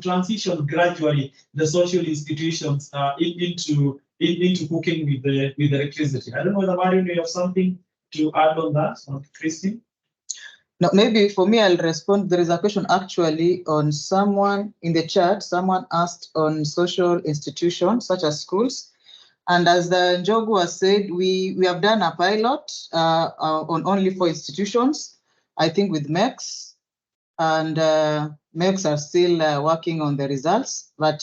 transition gradually the social institutions into cooking with the electricity. I don't know whether Marion, you have something to add on that, or Christine? No, maybe for me, I'll respond. There is a question actually on someone in the chat. Someone asked on social institutions such as schools. And as the Njogu has said, we have done a pilot on only 4 institutions, I think with MEX. And MEX are still working on the results. But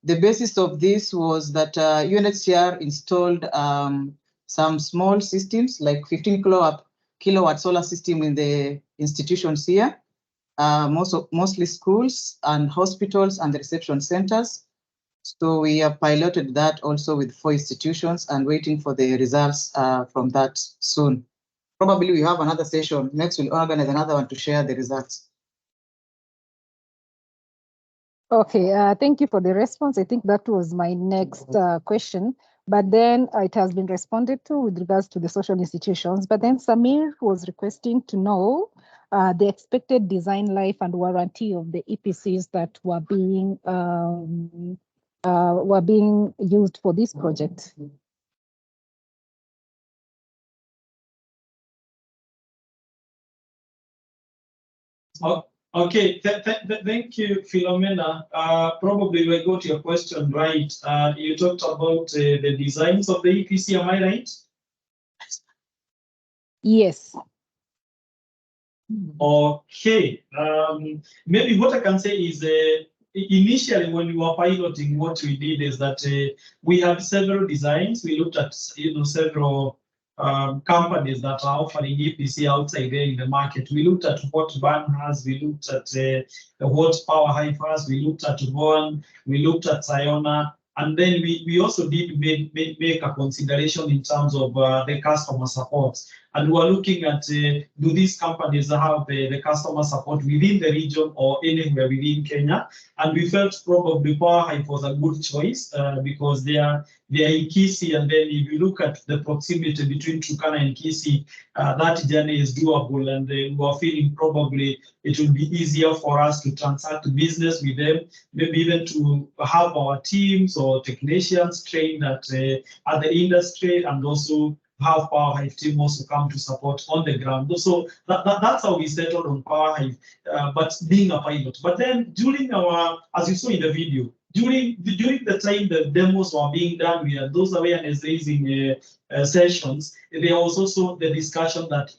the basis of this was that UNHCR installed some small systems, like 15 kilowatt solar system in the institutions here, mostly schools and hospitals and the reception centers. So we have piloted that also with 4 institutions and waiting for the results from that soon. Probably we have another session. Next, we'll organize another one to share the results. Okay, thank you for the response. I think that was my next question, but then it has been responded to with regards to the social institutions. But then Samir was requesting to know the expected design life and warranty of the EPCs that were being used for this project. Okay, thank you, Philomena. Probably we got your question right. You talked about the designs of the EPC, am I right? Yes. Okay. Maybe what I can say is initially when we were piloting, what we did is that we had several designs. We looked at several companies that are offering EPC outside there in the market. We looked at what BAN has, we looked at what Power Hive has, we looked at Vaughan, we looked at Sayona, and then we also did make a consideration in terms of the customer support. And we're looking at do these companies have the customer support within the region or anywhere within Kenya? And we felt probably Power Hive was a good choice because they are in Kisii, and then if you look at the proximity between Turkana and Kisii, that journey is doable, and we are feeling probably it will be easier for us to transact business with them, maybe even to have our teams or technicians trained at the industry, and also have Power Hive team also come to support on the ground. So that's how we settled on Power Hive, but being a pilot. But then during our, as you saw in the video, during the time the demos were being done, we had those awareness raising sessions. There was also the discussion that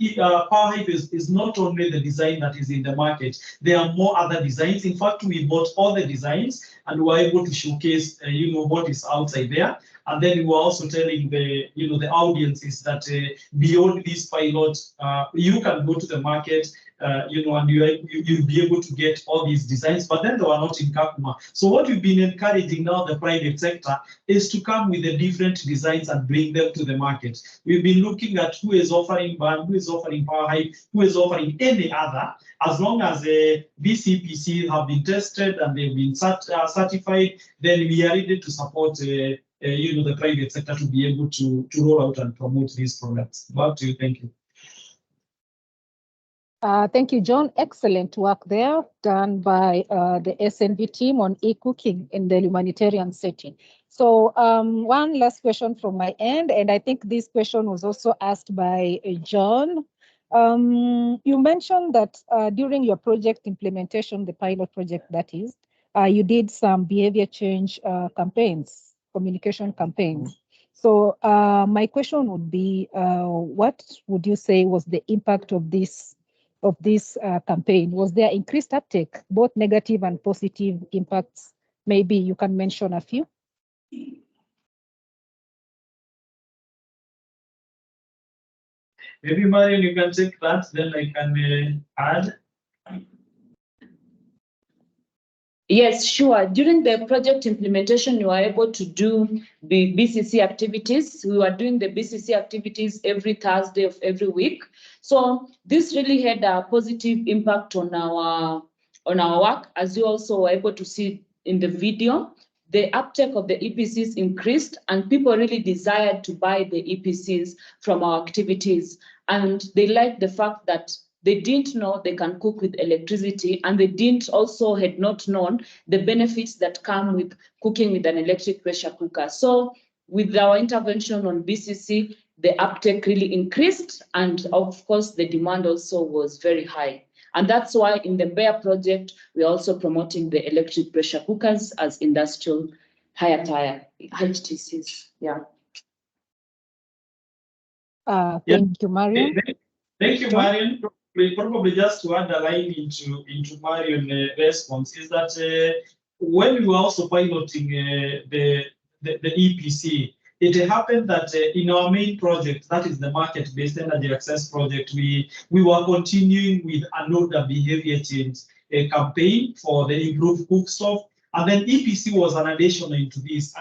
Power Hive is not only the design that is in the market. There are more other designs. In fact, we bought all the designs and were able to showcase, what is outside there. And then we were also telling the audiences that beyond these pilots, you can go to the market, and you'll be able to get all these designs, but then they were not in Kakuma. So what we've been encouraging now the private sector is to come with the different designs and bring them to the market. We've been looking at who is offering BAN, who is offering Power Hive, who is offering any other, as long as these EPCs have been tested and they've been certified, then we are ready to support the private sector to be able to roll out and promote these products. Back to you, thank you. Thank you, John. Excellent work there done by the SNV team on eCooking in the humanitarian setting. So one last question from my end, and I think this question was also asked by John. You mentioned that during your project implementation, the pilot project that is, you did some behavior change campaigns, communication campaigns. So my question would be, what would you say was the impact of this campaign? Was there increased uptake, both negative and positive impacts? Maybe you can mention a few. Maybe Marian, you can take that, then I can add. Yes, sure. During the project implementation, we were able to do the BCC activities. We were doing the BCC activities every Thursday of every week. So this really had a positive impact on our work, as you also were able to see in the video. The uptake of the EPCs increased, and people really desired to buy the EPCs from our activities. And they liked the fact that they didn't know they can cook with electricity, and they had not known the benefits that come with cooking with an electric pressure cooker. So with our intervention on BCC, the uptake really increased, and of course, the demand also was very high. And that's why in the BEAR project, we're also promoting the electric pressure cookers as industrial higher tier HTCs. Yeah. Thank you, Marian. Thank you, Marian. Probably just to add a line into Marian's response is that when we were also piloting the EPC, it happened that in our main project, that is the market-based energy access project, we were continuing with another behavior change campaign for the improved cook stove. And then EPC was an addition into this.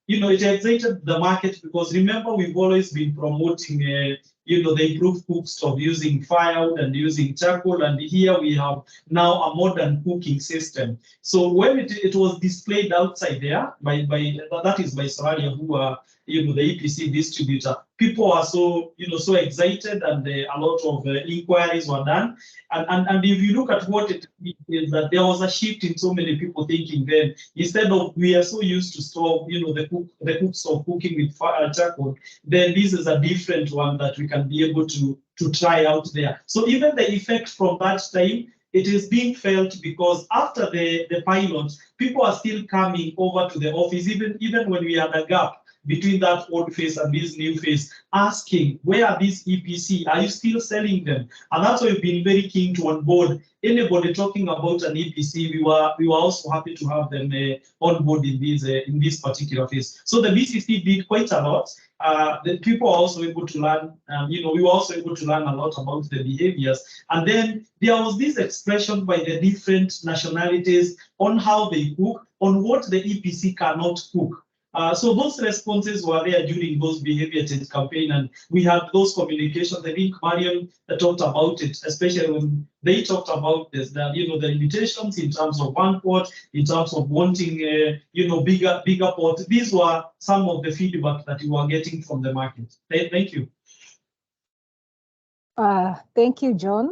You know, it excited the market because remember, we've always been promoting, you know, the improved cook stove using firewood and using charcoal. And here we have now a modern cooking system. So when it was displayed outside there by that is by Soralia, who are, you know, the EPC distributor, people are so, you know, so excited, and a lot of inquiries were done. And if you look at what it is, that there was a shift in so many people thinking then, instead of we are so used to stove, you know, the cook stove cooking with charcoal, then this is a different one that we can be able to try out there. So even the effect from that time, it is being felt because after the pilot, people are still coming over to the office, even when we had a gap between that old phase and this new phase, asking, where are these EPC? Are you still selling them? And that's why we've been very keen to onboard anybody talking about an EPC. We were also happy to have them on board in this particular phase. So the BCC did quite a lot. The people are also able to learn, you know, we were also able to learn a lot about the behaviors. And then there was this expression by the different nationalities on how they cook, on what the EPC cannot cook. So those responses were there during those behavior change campaign, and we had those communications. I think Marion talked about it, especially when they talked about this, that, you know, the limitations in terms of one pot, in terms of wanting, you know, bigger pot. These were some of the feedback that you were getting from the market. Thank you. Thank you, John.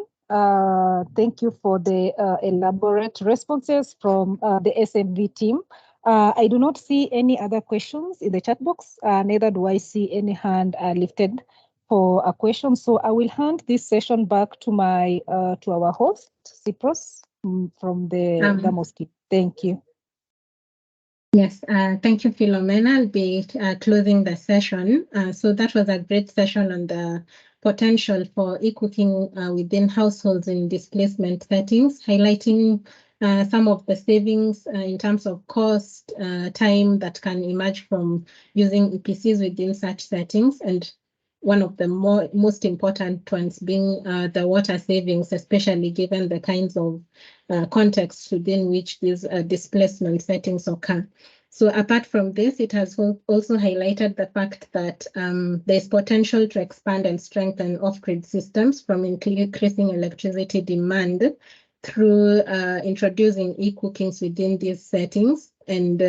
Thank you for the elaborate responses from the SNV team. I do not see any other questions in the chat box, neither do I see any hand lifted for a question. So I will hand this session back to my to our host, Cyprus, from the Damos team. Thank you. Yes, thank you, Philomena. I'll be closing the session. So that was a great session on the potential for e-cooking within households in displacement settings, highlighting some of the savings in terms of cost, time that can emerge from using EPCs within such settings. And one of the most important ones being the water savings, especially given the kinds of contexts within which these displacement settings occur. So apart from this, it has also highlighted the fact that there's potential to expand and strengthen off-grid systems from increasing electricity demand through introducing e-cookings within these settings. And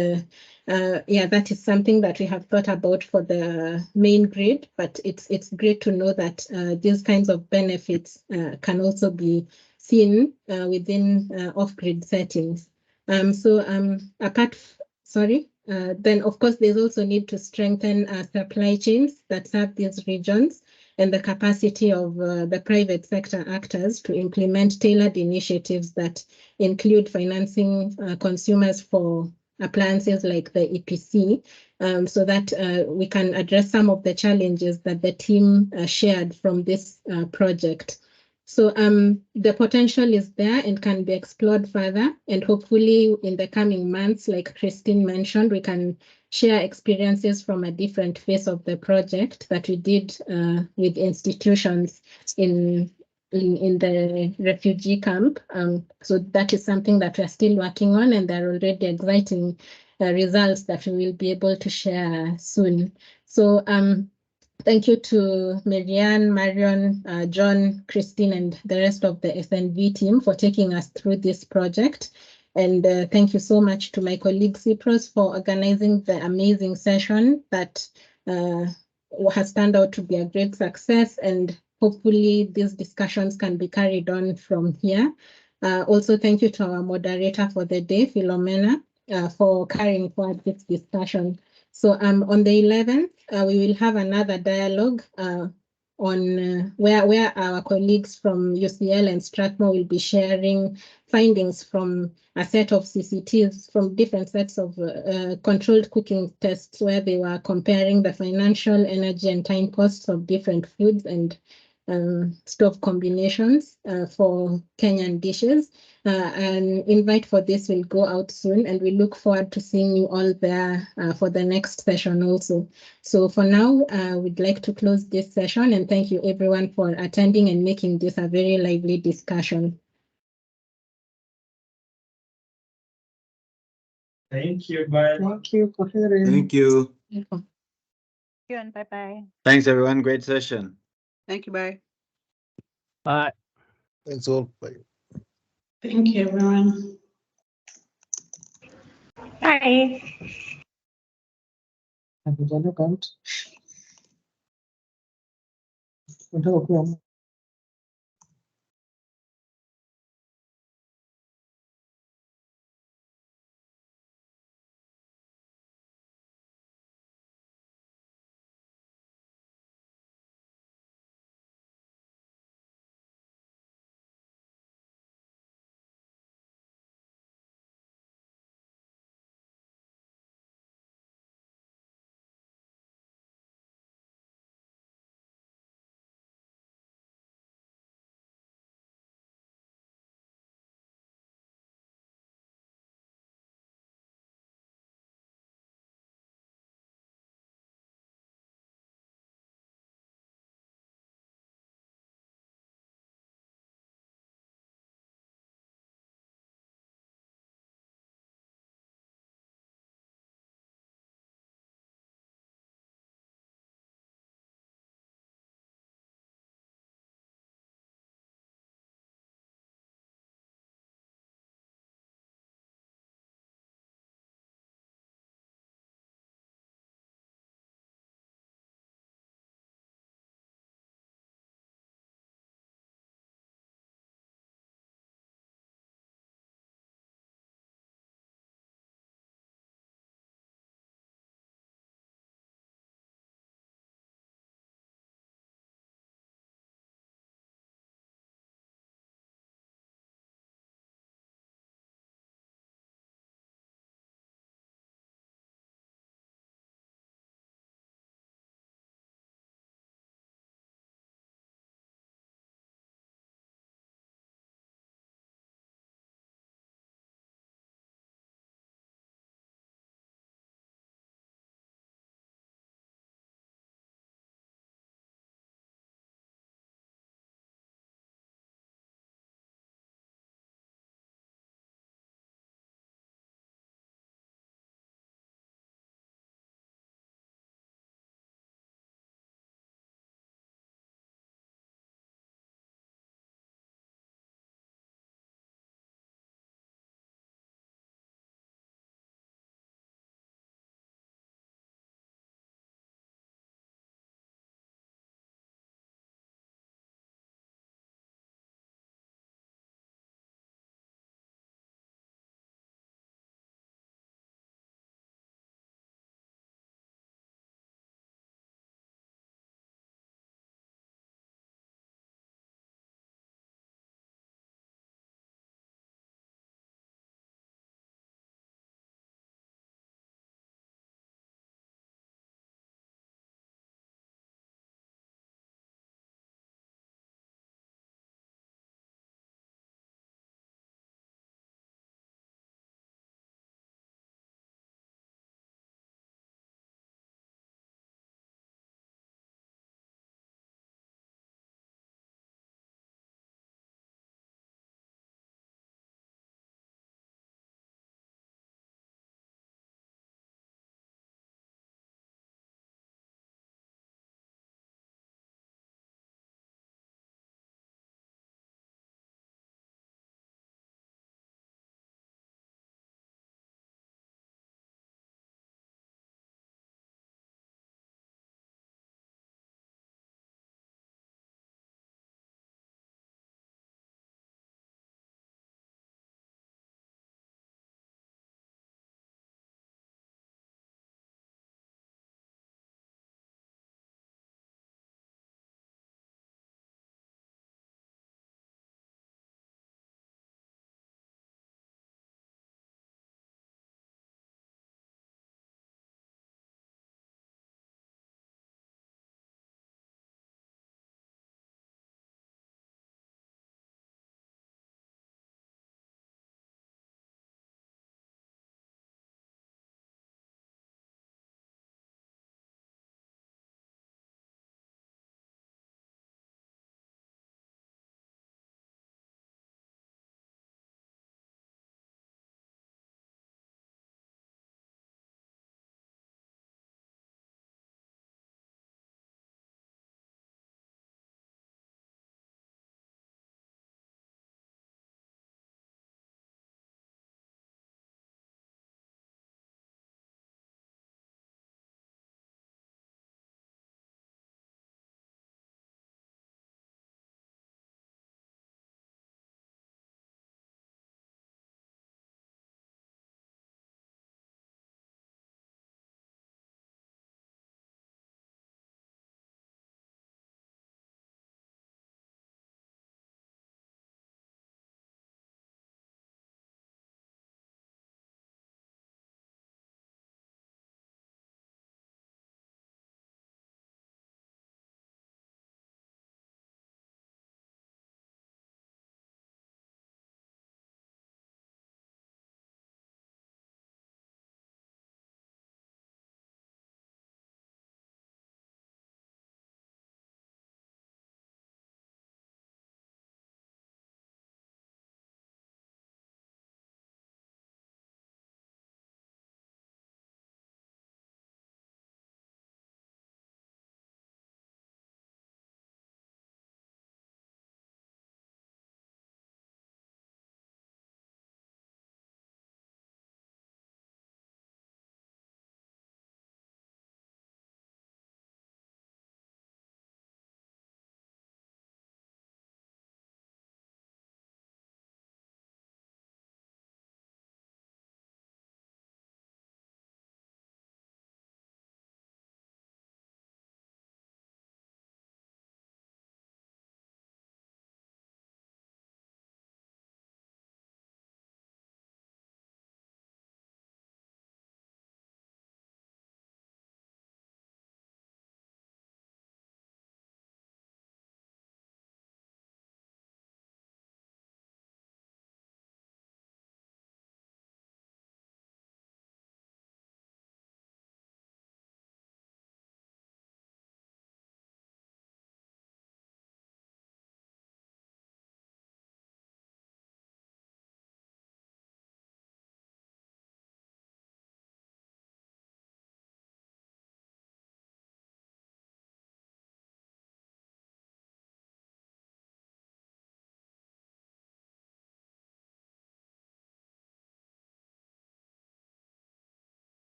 yeah, that is something that we have thought about for the main grid, but it's great to know that these kinds of benefits can also be seen within off-grid settings. Then of course there's also need to strengthen supply chains that serve these regions and the capacity of the private sector actors to implement tailored initiatives that include financing consumers for appliances like the EPC, so that we can address some of the challenges that the team shared from this project. So the potential is there and can be explored further, and hopefully in the coming months, like Christine mentioned, we can share experiences from a different phase of the project that we did with institutions in the refugee camp. So that is something that we're still working on, and there are already exciting results that we will be able to share soon. So thank you to Marianne, Marion, John, Christine, and the rest of the SNV team for taking us through this project. And thank you so much to my colleague Cyprus for organizing the amazing session that has turned out to be a great success. And hopefully these discussions can be carried on from here. Also, thank you to our moderator for the day, Philomena, for carrying forward this discussion. So on the 11th, we will have another dialogue on where our colleagues from UCL and Strathmore will be sharing findings from a set of CCTs from different sets of controlled cooking tests, where they were comparing the financial, energy, and time costs of different foods and stove combinations for Kenyan dishes. An invite for this will go out soon, and we look forward to seeing you all there for the next session also. So for now, we'd like to close this session, and thank you everyone for attending and making this a very lively discussion. Thank you. Bye. Thank you for hearing. Thank you. Thank you and bye-bye. Thanks, everyone. Great session. Thank you. Bye. Bye. Thanks all. Bye. Thank you, everyone. Bye. Have you done a count? Unataka kuwa